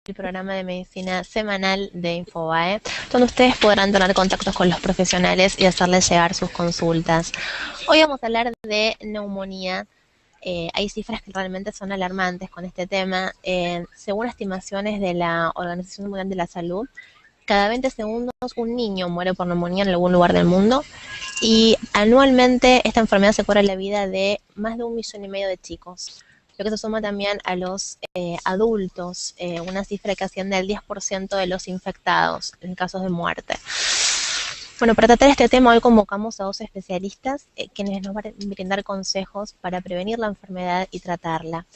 el programa de medicina semanal de Infobae, donde ustedes podrán tener contactos con los profesionales y hacerles llegar sus consultas. Hoy vamos a hablar de neumonía. Hay cifras que realmente son alarmantes con este tema. Según estimaciones de la Organización Mundial de la Salud, cada 20 segundos un niño muere por neumonía en algún lugar del mundo y anualmente esta enfermedad se cobra la vida de más de 1,5 millones de chicos, lo que se suma también a los adultos, una cifra que asciende al 10% de los infectados en casos de muerte. Bueno, para tratar este tema hoy convocamos a dos especialistas quienes nos van a brindar consejos para prevenir la enfermedad y tratarla.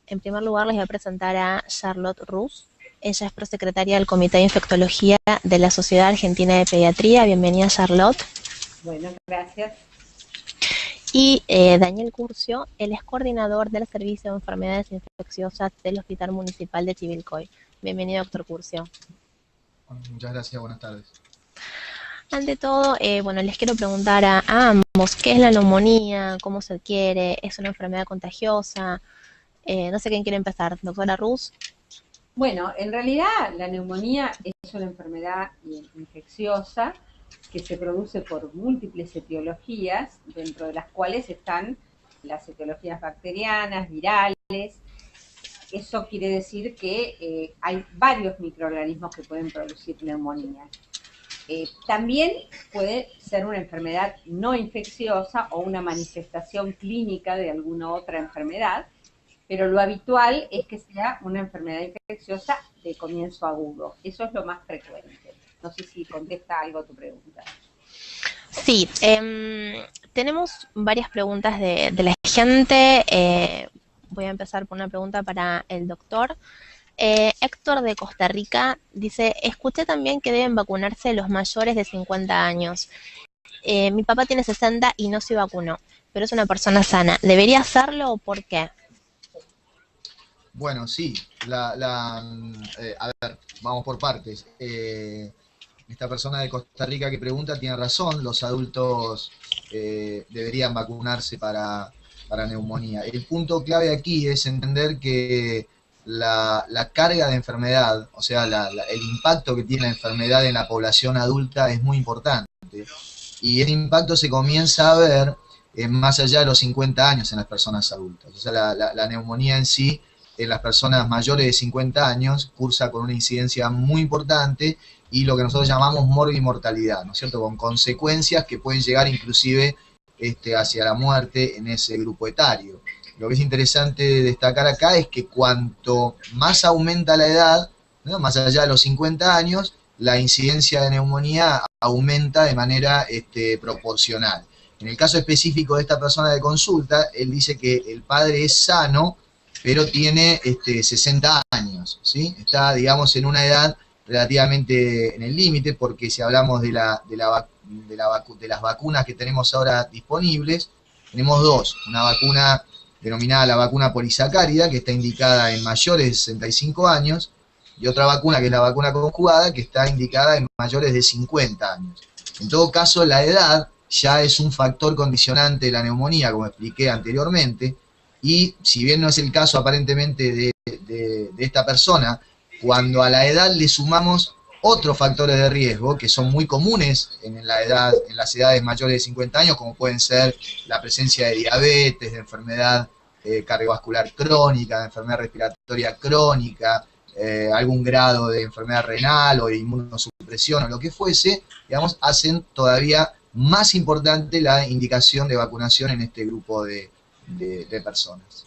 En primer lugar les voy a presentar a Charlotte Rus. Ella es prosecretaria del Comité de Infectología de la Sociedad Argentina de Pediatría. Bienvenida, Charlotte. Bueno, gracias. Y Daniel Curcio, él es coordinador del Servicio de Enfermedades Infecciosas del Hospital Municipal de Chivilcoy. Bienvenido, doctor Curcio. Muchas gracias, buenas tardes. Ante todo, bueno, les quiero preguntar a ambos, ¿qué es la neumonía? ¿Cómo se adquiere? ¿Es una enfermedad contagiosa? No sé quién quiere empezar, doctora Rus. Bueno, en realidad la neumonía es una enfermedad infecciosa que se produce por múltiples etiologías, dentro de las cuales están las etiologías bacterianas, virales. Eso quiere decir que hay varios microorganismos que pueden producir neumonía. También puede ser una enfermedad no infecciosa o una manifestación clínica de alguna otra enfermedad, pero lo habitual es que sea una enfermedad infecciosa de comienzo agudo. Eso es lo más frecuente. No sé si contesta algo a tu pregunta. Sí, tenemos varias preguntas de la gente. Voy a empezar por una pregunta para el doctor. Héctor de Costa Rica dice, escuché también que deben vacunarse los mayores de 50 años. Mi papá tiene 60 y no se vacunó, pero es una persona sana. ¿Debería hacerlo o por qué? Bueno, sí, a ver, vamos por partes. Esta persona de Costa Rica que pregunta tiene razón, los adultos deberían vacunarse para neumonía. El punto clave aquí es entender que la carga de enfermedad, o sea, el impacto que tiene la enfermedad en la población adulta es muy importante. Y ese impacto se comienza a ver más allá de los 50 años en las personas adultas. O sea, la neumonía en sí, en las personas mayores de 50 años, cursa con una incidencia muy importante y lo que nosotros llamamos morbimortalidad, ¿no es cierto? Con consecuencias que pueden llegar inclusive hacia la muerte en ese grupo etario. Lo que es interesante destacar acá es que cuanto más aumenta la edad, ¿no? Más allá de los 50 años, la incidencia de neumonía aumenta de manera proporcional. En el caso específico de esta persona de consulta, él dice que el padre es sano, pero tiene 60 años, ¿sí? Está, digamos, en una edad relativamente en el límite, porque si hablamos de las vacunas que tenemos ahora disponibles, tenemos dos. Una vacuna denominada la vacuna polisacárida, que está indicada en mayores de 65 años, y otra vacuna, que es la vacuna conjugada, que está indicada en mayores de 50 años. En todo caso, la edad ya es un factor condicionante de la neumonía, como expliqué anteriormente, y si bien no es el caso aparentemente de esta persona, cuando a la edad le sumamos otros factores de riesgo que son muy comunes en las edades mayores de 50 años, como pueden ser la presencia de diabetes, de enfermedad cardiovascular crónica, de enfermedad respiratoria crónica, algún grado de enfermedad renal o de inmunosupresión o lo que fuese, digamos, hacen todavía más importante la indicación de vacunación en este grupo de personas.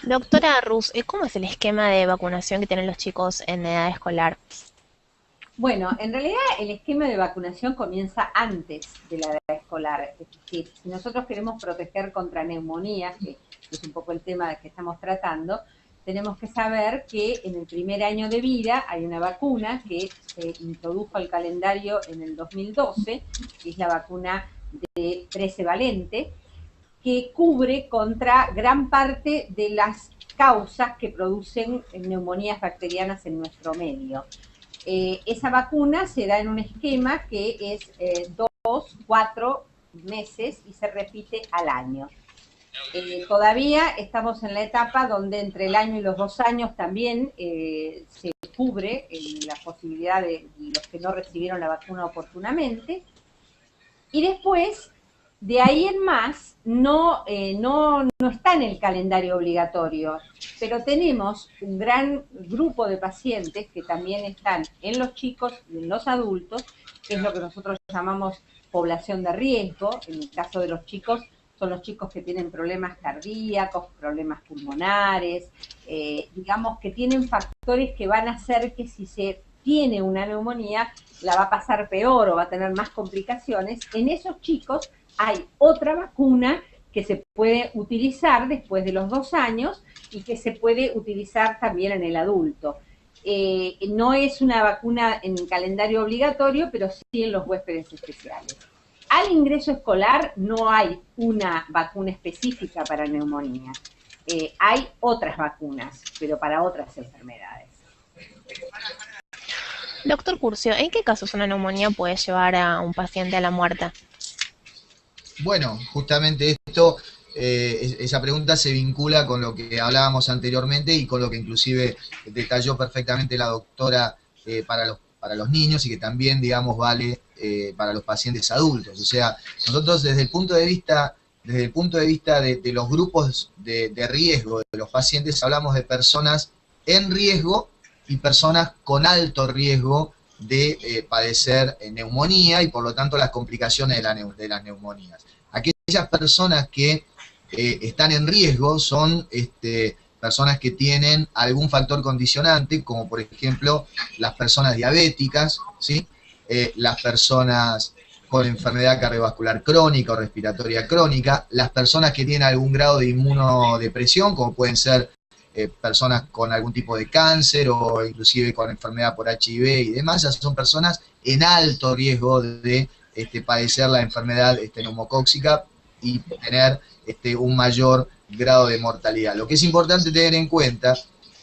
Doctora Rus, ¿cómo es el esquema de vacunación que tienen los chicos en edad escolar? Bueno, en realidad el esquema de vacunación comienza antes de la edad escolar. Es decir, si nosotros queremos proteger contra neumonías, que es un poco el tema que estamos tratando, tenemos que saber que en el primer año de vida hay una vacuna que se introdujo al calendario en el 2012, que es la vacuna de 13 valente, que cubre contra gran parte de las causas que producen neumonías bacterianas en nuestro medio. Esa vacuna se da en un esquema que es 2, 4 meses y se repite al año. Todavía estamos en la etapa donde entre el año y los 2 años también se cubre la posibilidad de los que no recibieron la vacuna oportunamente. Y después, de ahí en más, no está en el calendario obligatorio, pero tenemos un gran grupo de pacientes que también están en los chicos y en los adultos, que es lo que nosotros llamamos población de riesgo. En el caso de los chicos, son los chicos que tienen problemas cardíacos, problemas pulmonares, digamos que tienen factores que van a hacer que si se tiene una neumonía, la va a pasar peor o va a tener más complicaciones. En esos chicos hay otra vacuna que se puede utilizar después de los 2 años y que se puede utilizar también en el adulto. No es una vacuna en calendario obligatorio, pero sí en los huéspedes especiales. Al ingreso escolar no hay una vacuna específica para neumonía. Hay otras vacunas, pero para otras enfermedades. Doctor Curcio, ¿en qué casos una neumonía puede llevar a un paciente a la muerte? Bueno, justamente esto, esa pregunta se vincula con lo que hablábamos anteriormente y con lo que inclusive detalló perfectamente la doctora para los niños y que también, digamos, vale para los pacientes adultos. O sea, nosotros desde el punto de vista de los grupos de riesgo de los pacientes, hablamos de personas en riesgo y personas con alto riesgo de padecer neumonía y por lo tanto las complicaciones de las neumonías. Aquellas personas que están en riesgo son personas que tienen algún factor condicionante, como por ejemplo las personas diabéticas, ¿sí? Las personas con enfermedad cardiovascular crónica o respiratoria crónica, las personas que tienen algún grado de inmunodepresión, como pueden ser personas con algún tipo de cáncer o inclusive con enfermedad por HIV y demás. Esas son personas en alto riesgo de padecer la enfermedad neumocóxica y tener un mayor grado de mortalidad. Lo que es importante tener en cuenta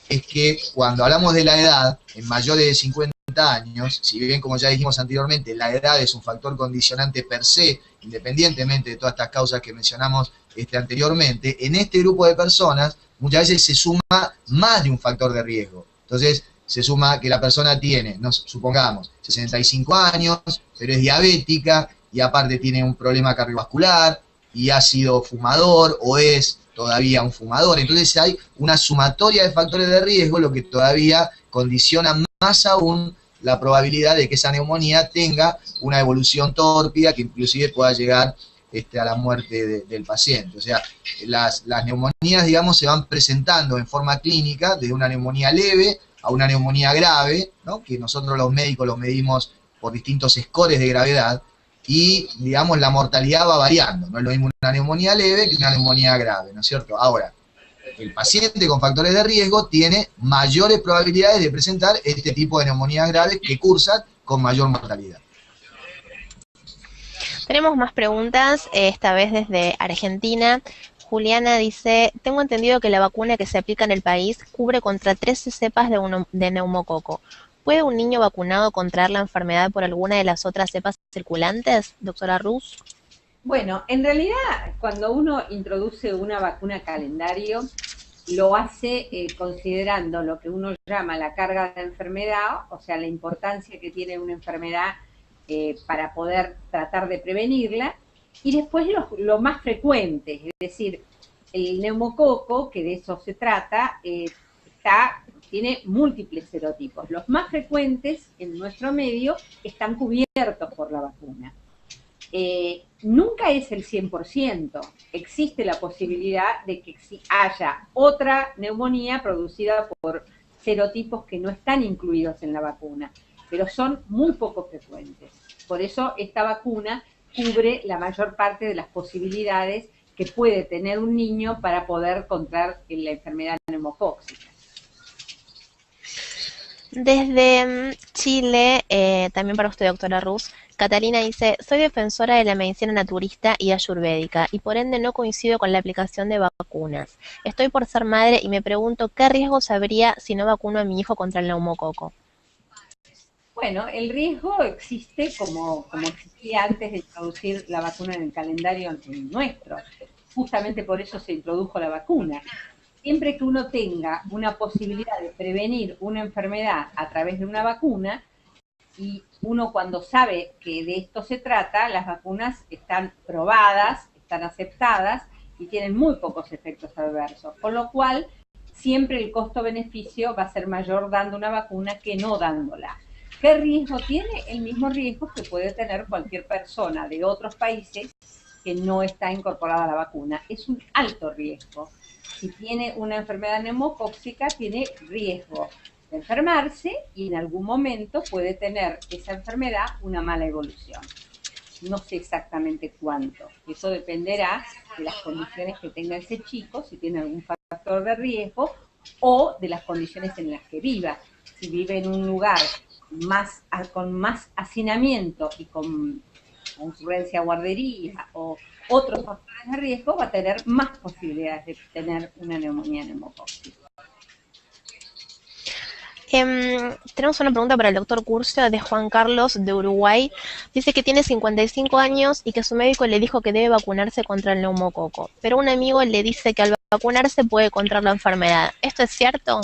es que cuando hablamos de la edad, en mayores de 50 años, si bien como ya dijimos anteriormente, la edad es un factor condicionante per se, independientemente de todas estas causas que mencionamos anteriormente, en este grupo de personas muchas veces se suma más de un factor de riesgo. Entonces, se suma que la persona tiene, supongamos, 65 años, pero es diabética y aparte tiene un problema cardiovascular y ha sido fumador o es todavía un fumador. Entonces hay una sumatoria de factores de riesgo, lo que todavía condiciona más aún la probabilidad de que esa neumonía tenga una evolución tórpida que inclusive pueda llegar a la muerte del paciente. O sea, las neumonías, digamos, se van presentando en forma clínica desde una neumonía leve a una neumonía grave, ¿no? Que nosotros los médicos los medimos por distintos scores de gravedad y, digamos, la mortalidad va variando. No es lo mismo una neumonía leve que una neumonía grave, ¿no es cierto? Ahora, el paciente con factores de riesgo tiene mayores probabilidades de presentar este tipo de neumonías graves que cursan con mayor mortalidad. Tenemos más preguntas, esta vez desde Argentina. Juliana dice, tengo entendido que la vacuna que se aplica en el país cubre contra 13 cepas de neumococo. ¿Puede un niño vacunado contraer la enfermedad por alguna de las otras cepas circulantes, doctora Ruz? Bueno, en realidad, cuando uno introduce una vacuna calendario, lo hace considerando lo que uno llama la carga de enfermedad, o sea, la importancia que tiene una enfermedad para poder tratar de prevenirla, y después lo más frecuente, es decir, el neumococo, que de eso se trata, tiene múltiples serotipos. Los más frecuentes en nuestro medio están cubiertos por la vacuna. Nunca es el 100%, existe la posibilidad de que haya otra neumonía producida por serotipos que no están incluidos en la vacuna, pero son muy poco frecuentes. Por eso esta vacuna cubre la mayor parte de las posibilidades que puede tener un niño para poder contraer la enfermedad neumocóxica. Desde Chile, también para usted, doctora Ruz, Catalina dice, soy defensora de la medicina naturista y ayurvédica y por ende no coincido con la aplicación de vacunas. Estoy por ser madre y me pregunto qué riesgos habría si no vacuno a mi hijo contra el neumococo. Bueno, el riesgo existe como existía antes de introducir la vacuna en el calendario nuestro. justamente por eso se introdujo la vacuna. Siempre que uno tenga una posibilidad de prevenir una enfermedad a través de una vacuna, y uno cuando sabe que de esto se trata, las vacunas están probadas, están aceptadas y tienen muy pocos efectos adversos, con lo cual siempre el costo-beneficio va a ser mayor dando una vacuna que no dándola. ¿Qué riesgo tiene? El mismo riesgo que puede tener cualquier persona de otros países que no está incorporada a la vacuna. Es un alto riesgo. Si tiene una enfermedad neumocóxica, tiene riesgo de enfermarse y en algún momento puede tener esa enfermedad una mala evolución. No sé exactamente cuánto. Eso dependerá de las condiciones que tenga ese chico, si tiene algún factor de riesgo o de las condiciones en las que viva. Si vive en un lugar con más hacinamiento y con concurrencia a guardería o otros factores de riesgo, va a tener más posibilidades de tener una neumonía neumocóxica. Tenemos una pregunta para el doctor Curcio de Juan Carlos de Uruguay. Dice que tiene 55 años y que su médico le dijo que debe vacunarse contra el neumococo, pero un amigo le dice que al vacunarse puede contraer la enfermedad. ¿Esto es cierto?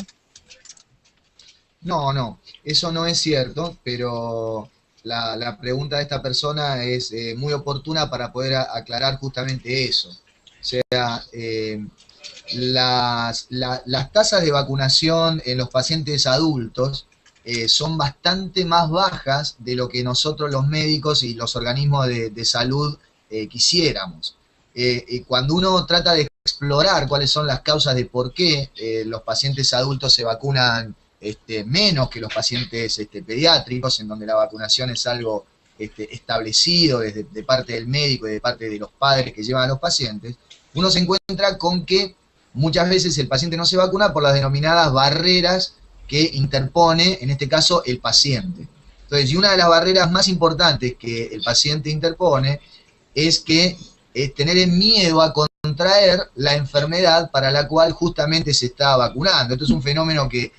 No, eso no es cierto, pero la pregunta de esta persona es muy oportuna para poder aclarar justamente eso. O sea, las tasas de vacunación en los pacientes adultos son bastante más bajas de lo que nosotros los médicos y los organismos de salud quisiéramos. Cuando uno trata de explorar cuáles son las causas de por qué los pacientes adultos se vacunan menos que los pacientes pediátricos, en donde la vacunación es algo establecido de parte del médico y de parte de los padres que llevan a los pacientes, uno se encuentra con que muchas veces el paciente no se vacuna por las denominadas barreras que interpone, en este caso, el paciente. Entonces, y una de las barreras más importantes que el paciente interpone es que tener miedo a contraer la enfermedad para la cual justamente se está vacunando. Esto es un fenómeno que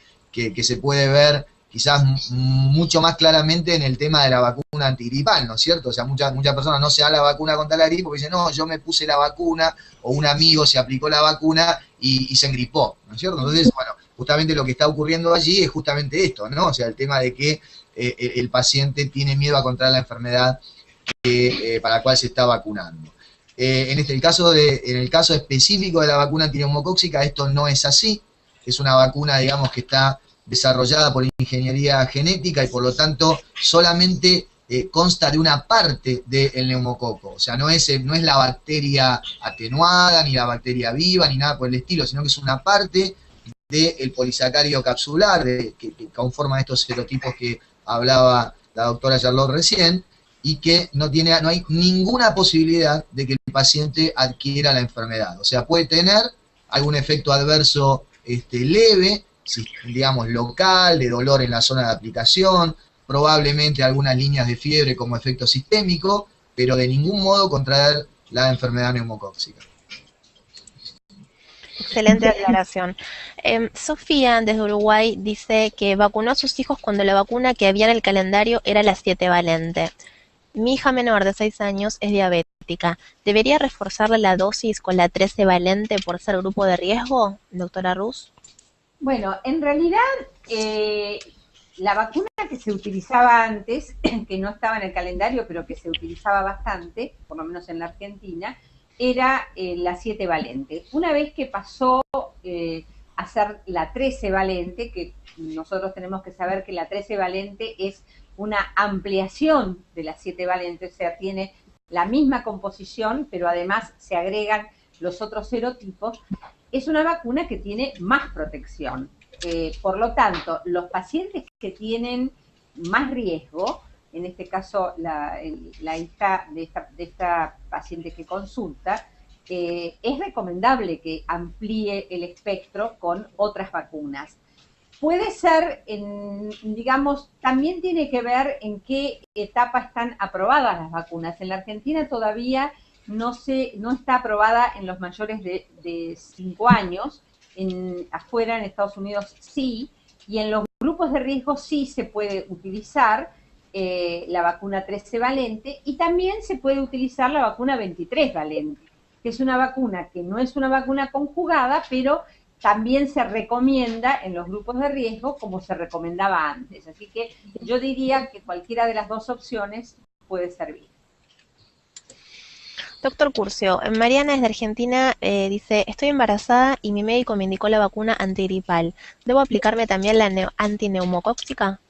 se puede ver quizás mucho más claramente en el tema de la vacuna antigripal, ¿no es cierto? O sea, muchas personas no se dan la vacuna contra la gripe porque dicen, no, yo me puse la vacuna, o un amigo se aplicó la vacuna y se engripó, ¿no es cierto? Entonces, bueno, justamente lo que está ocurriendo allí es justamente esto, ¿no? O sea, el tema de que el paciente tiene miedo a contraer la enfermedad para la cual se está vacunando. En el caso específico de la vacuna antineumocóxica, esto no es así. Es una vacuna, digamos, que está desarrollada por ingeniería genética y por lo tanto solamente consta de una parte del neumococo. O sea, no es la bacteria atenuada, ni la bacteria viva, ni nada por el estilo, sino que es una parte del polisacárido capsular que conforma estos serotipos que hablaba la doctora Charlotte recién, y que no hay ninguna posibilidad de que el paciente adquiera la enfermedad. O sea, puede tener algún efecto adverso leve, digamos local, de dolor en la zona de aplicación, probablemente algunas líneas de fiebre como efecto sistémico, pero de ningún modo contraer la enfermedad neumocóxica. Excelente aclaración. Sofía, desde Uruguay, dice que vacunó a sus hijos cuando la vacuna que había en el calendario era la 7 valente. Mi hija menor de 6 años es diabética. ¿Debería reforzarle la dosis con la 13 valente por ser grupo de riesgo, doctora Rus? Bueno, en realidad la vacuna que se utilizaba antes, que no estaba en el calendario, pero que se utilizaba bastante, por lo menos en la Argentina, era la 7 valente. Una vez que pasó a ser la 13 valente, que nosotros tenemos que saber que la 13 valente es una ampliación de la 7 valente, o sea, tiene la misma composición, pero además se agregan los otros serotipos, es una vacuna que tiene más protección. Por lo tanto, los pacientes que tienen más riesgo, en este caso la hija de esta paciente que consulta, es recomendable que amplíe el espectro con otras vacunas. Puede ser, digamos, también tiene que ver en qué etapa están aprobadas las vacunas. En la Argentina todavía no está aprobada en los mayores de 5 años, afuera en Estados Unidos sí, y en los grupos de riesgo sí se puede utilizar la vacuna 13 valente y también se puede utilizar la vacuna 23 valente. que es una vacuna que no es una vacuna conjugada, pero también se recomienda en los grupos de riesgo como se recomendaba antes. Así que yo diría que cualquiera de las dos opciones puede servir. Doctor Curcio, Mariana desde Argentina dice, estoy embarazada y mi médico me indicó la vacuna antigripal. ¿Debo aplicarme también la antineumocóxica?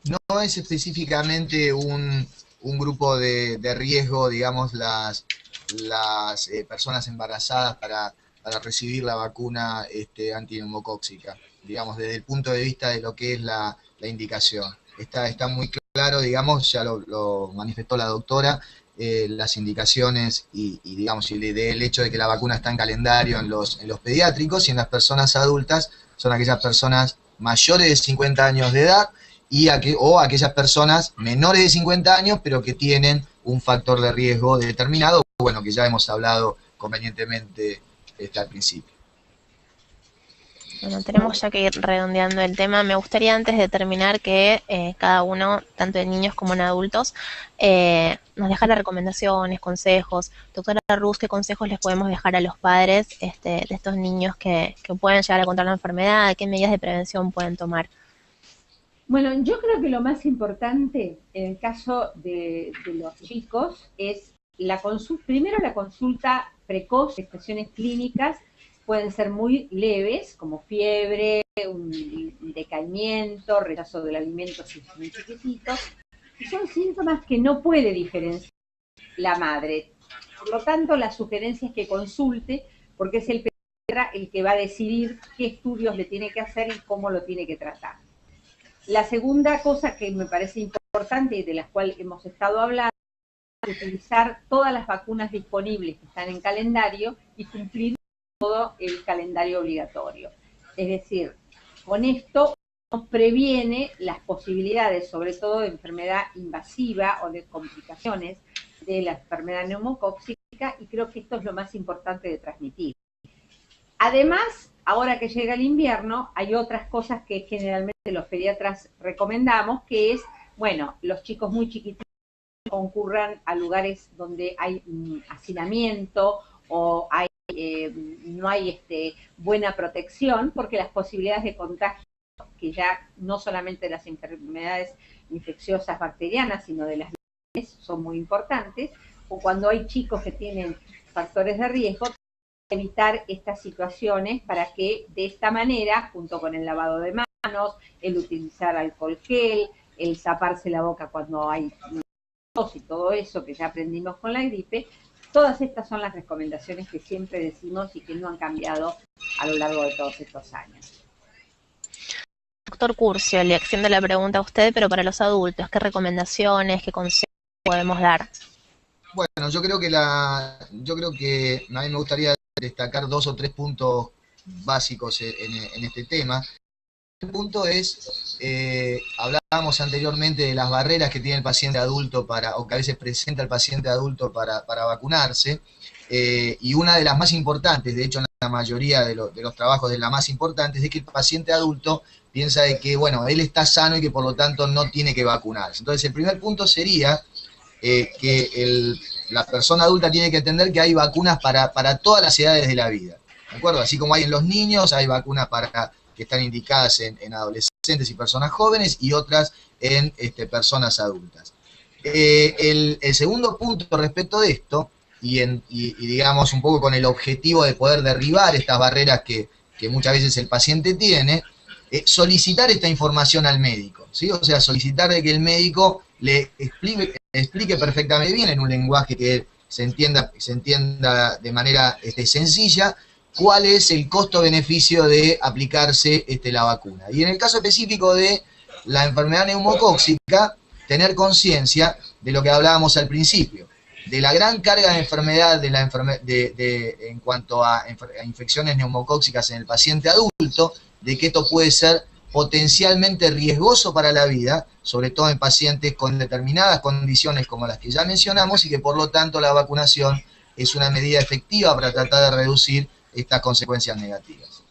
No es específicamente un grupo de riesgo, digamos, las personas embarazadas para recibir la vacuna antineumocóxica, digamos, desde el punto de vista de lo que es la indicación. Está muy claro, digamos, ya lo manifestó la doctora, las indicaciones digamos, del hecho de que la vacuna está en calendario en los pediátricos, y en las personas adultas son aquellas personas mayores de 50 años de edad o aquellas personas menores de 50 años pero que tienen un factor de riesgo determinado, bueno, que ya hemos hablado convenientemente al principio. Bueno, tenemos ya que ir redondeando el tema. Me gustaría antes de terminar que cada uno, tanto en niños como en adultos, nos dejara recomendaciones, consejos. Doctora Ruz, ¿qué consejos les podemos dejar a los padres de estos niños que pueden llegar a contraer la enfermedad? ¿Qué medidas de prevención pueden tomar? Bueno, yo creo que lo más importante en el caso de los chicos es primero la consulta precoz, expresiones clínicas pueden ser muy leves, como fiebre, un decaimiento, rechazo del alimento si son muy chiquititos, y son síntomas que no puede diferenciar la madre. Por lo tanto, la sugerencia es que consulte, porque es el pediatra el que va a decidir qué estudios le tiene que hacer y cómo lo tiene que tratar. La segunda cosa que me parece importante y de las cuales hemos estado hablando es utilizar todas las vacunas disponibles que están en calendario y cumplir todo el calendario obligatorio. Es decir, con esto nos previene las posibilidades, sobre todo de enfermedad invasiva o de complicaciones de la enfermedad neumocóxica, y creo que esto es lo más importante de transmitir. Además, ahora que llega el invierno, hay otras cosas que generalmente los pediatras recomendamos, que es, bueno, los chicos muy chiquititos concurran a lugares donde hay hacinamiento o no hay buena protección, porque las posibilidades de contagio, que ya no solamente de las enfermedades infecciosas bacterianas, sino de las virales, son muy importantes, o cuando hay chicos que tienen factores de riesgo, evitar estas situaciones para que de esta manera, junto con el lavado de manos, el utilizar alcohol gel, el taparse la boca cuando hay tos y todo eso que ya aprendimos con la gripe, todas estas son las recomendaciones que siempre decimos y que no han cambiado a lo largo de todos estos años. Doctor Curcio, le extiendo la pregunta a usted, pero para los adultos, ¿qué recomendaciones, qué consejos podemos dar? Bueno, yo creo que a mí me gustaría destacar 2 o 3 puntos básicos en este tema. El punto es, hablábamos anteriormente de las barreras que tiene el paciente adulto o que a veces presenta el paciente adulto para vacunarse, y una de las más importantes, de hecho en la mayoría de los trabajos de la más importante, es de que el paciente adulto piensa de que, bueno, él está sano y que por lo tanto no tiene que vacunarse. Entonces el primer punto sería que la persona adulta tiene que entender que hay vacunas para todas las edades de la vida, ¿de acuerdo? Así como hay en los niños, hay vacunas que están indicadas en adolescentes y personas jóvenes, y otras en personas adultas. El segundo punto respecto de esto, y digamos un poco con el objetivo de poder derribar estas barreras que muchas veces el paciente tiene, solicitar esta información al médico, ¿sí? O sea, solicitar de que el médico le explique perfectamente bien en un lenguaje que se entienda de manera sencilla cuál es el costo-beneficio de aplicarse la vacuna. Y en el caso específico de la enfermedad neumocóxica, tener conciencia de lo que hablábamos al principio, de la gran carga de enfermedad en cuanto a infecciones neumocóxicas en el paciente adulto, de que esto puede ser potencialmente riesgoso para la vida, sobre todo en pacientes con determinadas condiciones como las que ya mencionamos, y que por lo tanto la vacunación es una medida efectiva para tratar de reducir estas consecuencias negativas.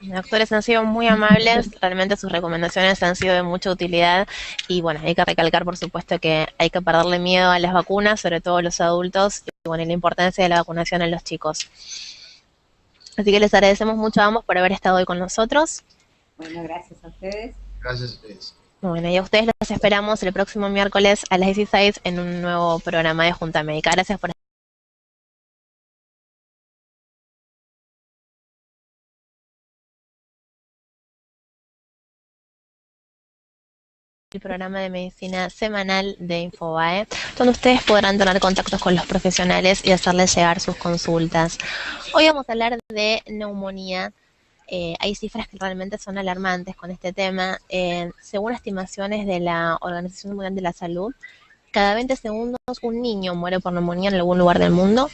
Doctores han sido muy amables, realmente sus recomendaciones han sido de mucha utilidad y bueno, hay que recalcar por supuesto que hay que perderle miedo a las vacunas, sobre todo a los adultos, y bueno, y la importancia de la vacunación en los chicos. Así que les agradecemos mucho a ambos por haber estado hoy con nosotros. Bueno, gracias a ustedes. Gracias a ustedes. Bueno, y a ustedes los esperamos el próximo miércoles a las 16 en un nuevo programa de Junta Médica. Gracias por el programa de medicina semanal de Infobae, donde ustedes podrán tener contactos con los profesionales y hacerles llegar sus consultas. Hoy vamos a hablar de neumonía. Hay cifras que realmente son alarmantes con este tema. Según estimaciones de la Organización Mundial de la Salud, cada 20 segundos un niño muere por neumonía en algún lugar del mundo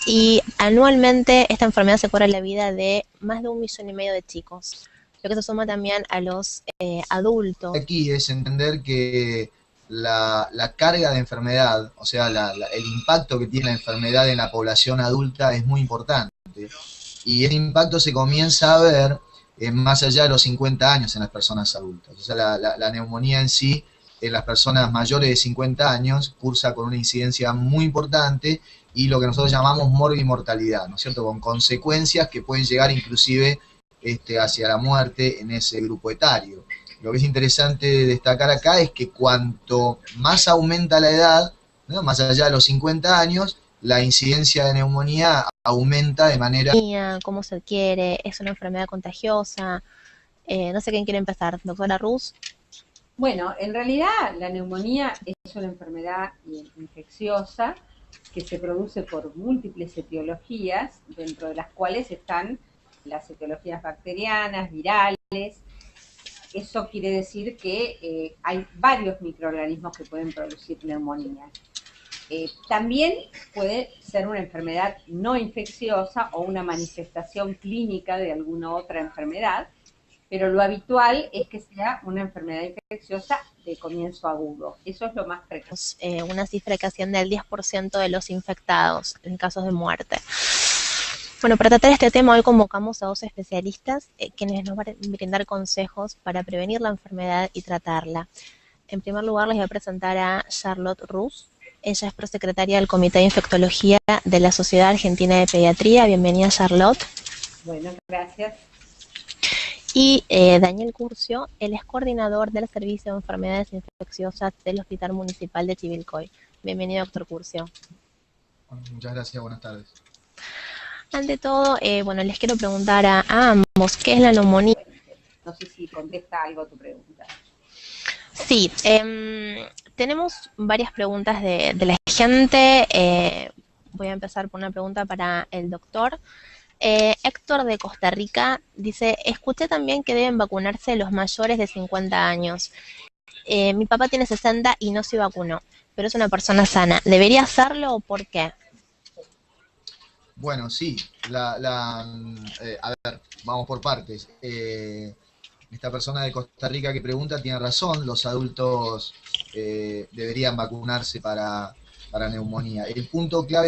y anualmente esta enfermedad se cobra la vida de más de 1,5 millones de chicos, lo que se suma también a los adultos. Aquí es entender que la carga de enfermedad, o sea, el impacto que tiene la enfermedad en la población adulta es muy importante. Y ese impacto se comienza a ver más allá de los 50 años en las personas adultas. O sea, la neumonía en sí, en las personas mayores de 50 años, cursa con una incidencia muy importante y lo que nosotros llamamos morbimortalidad, ¿no es cierto? Con consecuencias que pueden llegar inclusive hacia la muerte en ese grupo etario. Lo que es interesante destacar acá es que cuanto más aumenta la edad, ¿no? Más allá de los 50 años, la incidencia de neumonía aumenta de manera... ¿Cómo se adquiere? ¿Es una enfermedad contagiosa? No sé quién quiere empezar, doctora Ruz. Bueno, en realidad la neumonía es una enfermedad infecciosa que se produce por múltiples etiologías, dentro de las cuales están las etiologías bacterianas, virales. Eso quiere decir que hay varios microorganismos que pueden producir neumonía. También puede ser una enfermedad no infecciosa o una manifestación clínica de alguna otra enfermedad, pero lo habitual es que sea una enfermedad infecciosa de comienzo agudo. Eso es lo más frecuente. Una cifra que asciende al 10% de los infectados en casos de muerte. Bueno, para tratar este tema hoy convocamos a 2 especialistas quienes nos van a brindar consejos para prevenir la enfermedad y tratarla. En primer lugar les voy a presentar a Charlotte Ruz. Ella es prosecretaria del Comité de Infectología de la Sociedad Argentina de Pediatría. Bienvenida, Charlotte. Bueno, gracias. Y Daniel Curcio, él es coordinador del Servicio de Enfermedades Infecciosas del Hospital Municipal de Chivilcoy. Bienvenido, doctor Curcio. Muchas gracias, buenas tardes. Ante todo, bueno, les quiero preguntar a ambos, ¿qué es la neumonía? No sé si contesta algo a tu pregunta. Sí, tenemos varias preguntas de la gente. Voy a empezar por una pregunta para el doctor. Héctor de Costa Rica dice, escuché también que deben vacunarse los mayores de 50 años. Mi papá tiene 60 y no se vacunó, pero es una persona sana. ¿Debería hacerlo o por qué? Bueno, sí. A ver, vamos por partes. Esta persona de Costa Rica que pregunta tiene razón, los adultos deberían vacunarse para neumonía. El punto clave